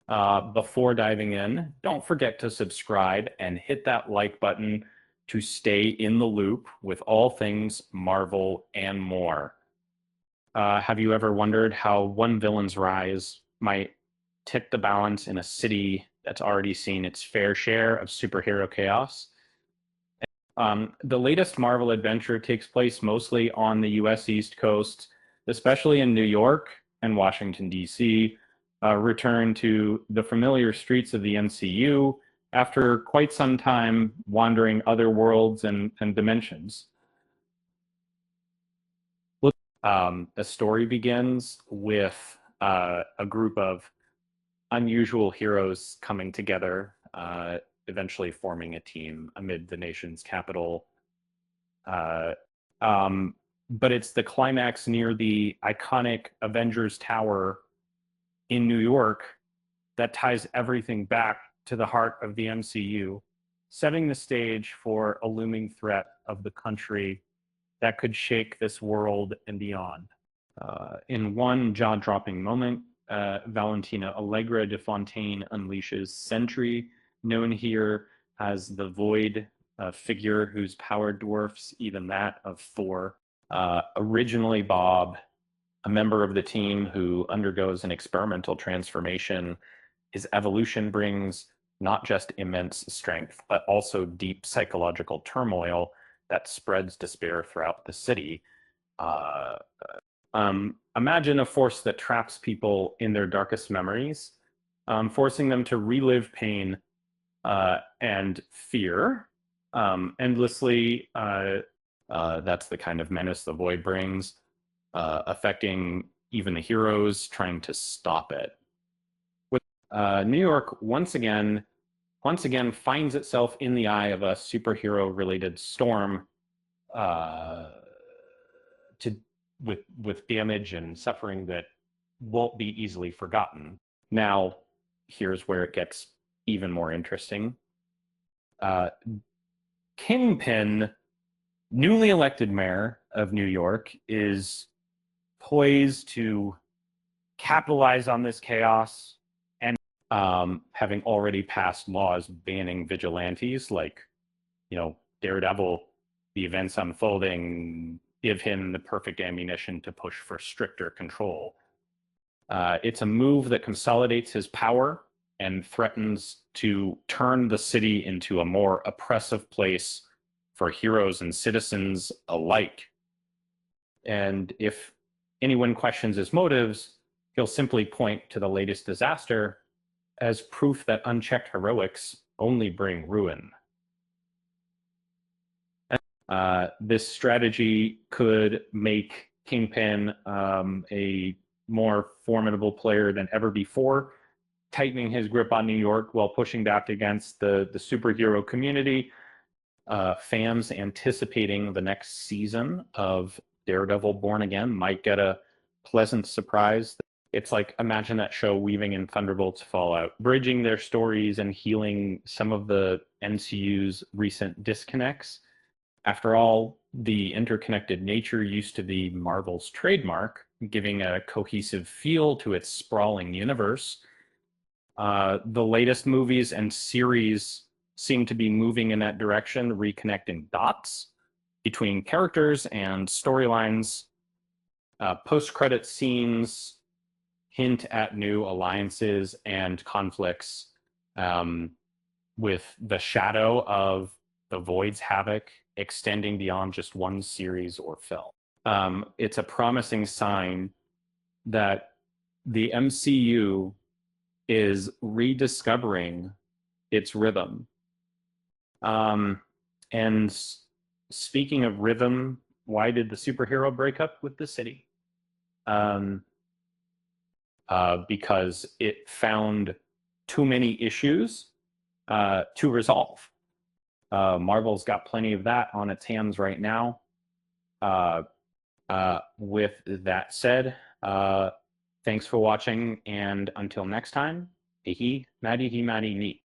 Before diving in, don't forget to subscribe and hit that like button to stay in the loop with all things Marvel and more. Have you ever wondered how one villain's rise might tip the balance in a city that's already seen its fair share of superhero chaos? The latest Marvel adventure takes place mostly on the US East Coast, especially in New York and Washington, D.C., return to the familiar streets of the MCU after quite some time wandering other worlds and dimensions. The story begins with a group of unusual heroes coming together, eventually forming a team amid the nation's capital. Uh, um, but it's the climax near the iconic Avengers Tower in New York that ties everything back to the heart of the MCU, setting the stage for a looming threat of the country that could shake this world and beyond. In one jaw-dropping moment, Valentina Allegra de Fontaine unleashes Sentry, known here as the Void, a figure whose power dwarfs even that of Thor. Originally Bob, a member of the team who undergoes an experimental transformation, his evolution brings not just immense strength, but also deep psychological turmoil that spreads despair throughout the city. Uh, Imagine a force that traps people in their darkest memories, forcing them to relive pain and fear endlessly. That's the kind of menace the void brings, affecting even the heroes trying to stop it. With New York once again finds itself in the eye of a superhero-related storm, uh, to with damage and suffering that won't be easily forgotten. Now, here's where it gets even more interesting. Uh, Kingpin, newly elected mayor of New York, is poised to capitalize on this chaos and having already passed laws banning vigilantes like, Daredevil, the events unfolding give him the perfect ammunition to push for stricter control. It's a move that consolidates his power and threatens to turn the city into a more oppressive place for heroes and citizens alike. And if anyone questions his motives, he'll simply point to the latest disaster as proof that unchecked heroics only bring ruin. This strategy could make Kingpin a more formidable player than ever before, tightening his grip on New York while pushing back against the superhero community. Fans anticipating the next season of Daredevil Born Again might get a pleasant surprise. It's like, imagine that show weaving in Thunderbolts Fallout, bridging their stories and healing some of the MCU's recent disconnects. After all, the interconnected nature used to be Marvel's trademark, giving a cohesive feel to its sprawling universe. The latest movies and series seem to be moving in that direction, reconnecting dots between characters and storylines. Post-credit scenes hint at new alliances and conflicts, um, with the shadow of the Void's havoc extending beyond just one series or film. It's a promising sign that the MCU is rediscovering its rhythm. And speaking of rhythm, why did the superhero break up with the city? Um, because it found too many issues to resolve. Marvel's got plenty of that on its hands right now. Uh, with that said, thanks for watching, and until next time, he, Maddie, he, Maddie, neat.